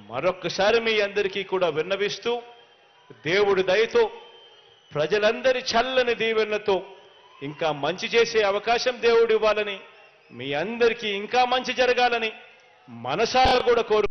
మరొక్కసారి మీ అందరికీ కూడా విన్నవిస్తూ దేవుడి దయతో ప్రజలందరి చల్లని దీవెనలతో ఇంకా మంచి చేసే అవకాశం దేవుడు ఇవ్వాలని మీ అందరికీ ఇంకా మంచి జరగాలని మనసారా కూడా కోరు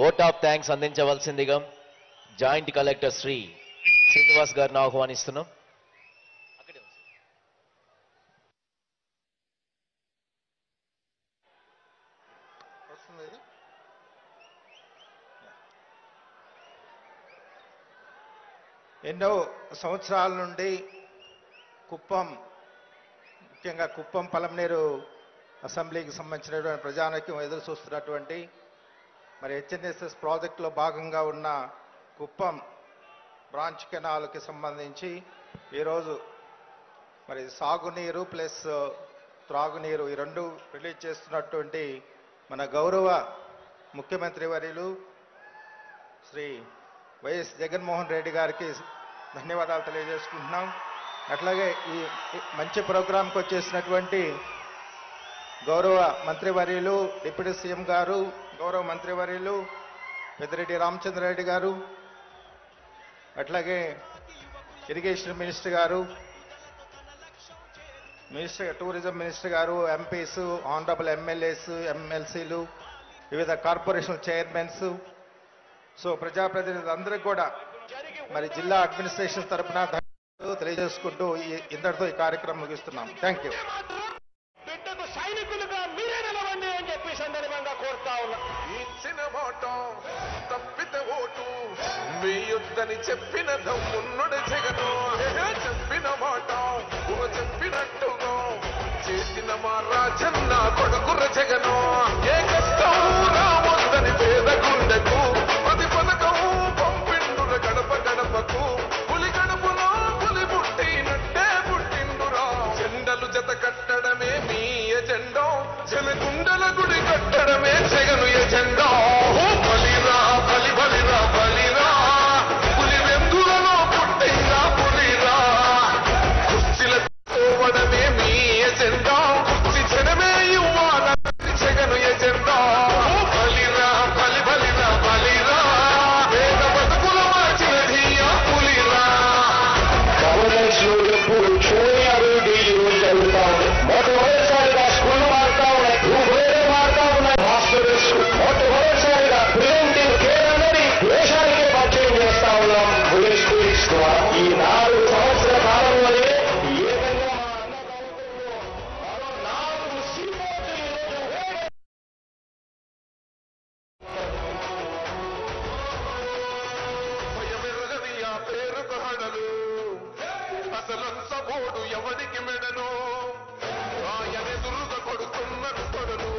ఓట్ ఆఫ్ థ్యాంక్స్ అందించవలసిందిగా జాయింట్ కలెక్టర్ శ్రీ శ్రీనివాస్ గారిని ఆహ్వానిస్తున్నాం. ఎన్నో సంవత్సరాల నుండి కుప్పం, ముఖ్యంగా కుప్పం పలమనేరు అసెంబ్లీకి సంబంధించినటువంటి ప్రజానైక్యం ఎదురు చూస్తున్నటువంటి మరి హెచ్ఎన్ఎస్ఎస్ ప్రాజెక్టులో భాగంగా ఉన్న కుప్పం బ్రాంచ్ కెనాల్కి సంబంధించి ఈరోజు మరి సాగునీరు ప్లస్ త్రాగునీరు ఈ రెండు రిలీజ్ చేస్తున్నటువంటి మన గౌరవ ముఖ్యమంత్రి వర్యులు శ్రీ వైఎస్ జగన్మోహన్ రెడ్డి గారికి ధన్యవాదాలు తెలియజేసుకుంటున్నాం. అట్లాగే ఈ మంచి ప్రోగ్రాంకి వచ్చేసినటువంటి గౌరవ మంత్రివర్యులు డిప్యూటీ సీఎం గారు, గౌరవ మంత్రివర్యులు పెద్దిరెడ్డి రామచంద్రారెడ్డి గారు, అట్లాగే ఇరిగేషన్ మినిస్టర్ గారు, టూరిజం మినిస్టర్ గారు, ఎంపీస్, ఆనరబుల్ ఎమ్మెల్యేస్, ఎమ్మెల్సీలు, వివిధ కార్పొరేషన్ చైర్మన్స్, సో ప్రజాప్రతినిధులందరికీ కూడా మరి జిల్లా అడ్మినిస్ట్రేషన్ తరఫున తెలియజేసుకుంటూ ఇంతటితో ఈ కార్యక్రమం ముగిస్తున్నాం. Thank you. బిడ్డకు సైనికులుగా మీరే నిలవండి అని చెప్పి సందర్భంగా కోరుతా ఉన్నా. ఇచ్చిన మాట తప్పితే ఓటు వేయొద్దని చెప్పిన దమ్మున్నడు జగను. చెప్పిన మాట చెప్పినట్టుగా చేసిన మా రాజన్న కొడుకుర జగను. ఏ కష్టం రావద్దని పేద గుండెకు ప్రతి పథకం పంపిండుర గడప గడపకు. పులి గడపలో పులి పుట్టినట్టే పుట్టిండురా. జెండలు జత కట్టడమే మీ ఎజెండా, జనగుండల గుడి కట్టడమే జగను ఎజెండా. బలిరా బలి బలిరా బలిరా, పులి వెందులలో పుట్టిందా పులిరా. కుర్చీల పోవడమే మీ ఎజెండా, కుర్చీ జనమే ఇవ్వాలని జగను ఎజెండా. బలిరా బలి బలిరా బలిరా, వేద బతుకుల మార్చిన ధీయా పులిరా. గవర్నెన్స్ లో ఎప్పుడు చూడని అభివృద్ధి జరుగుతా ఉంది. మొట్టమొదటిసారిగా స్కూల్ మారుతా ఉన్నాయి, భూభేదం మారుతా ఉన్నాయి, హాస్పిటల్స్ మొట్టమొదటిసారిగా ప్రివెంటివ్ కేర్ అనేది దేశానికే పరిచయం చేస్తా ఉన్నాం పోలీస్ స్కూల్స్ ద్వారా. ఈ 4 సంవత్సరాల కాలంలోనే ఏకంగా మా అన్నదాతల్లో మరో 4 సీపోర్టులు ఈరోజు భయమెరగని ఆ పేరుకు హడలు, అసలంత బోడు ఎవరికి మెడను. ఆయనెదురుగా కొడుతున్న కొడలు.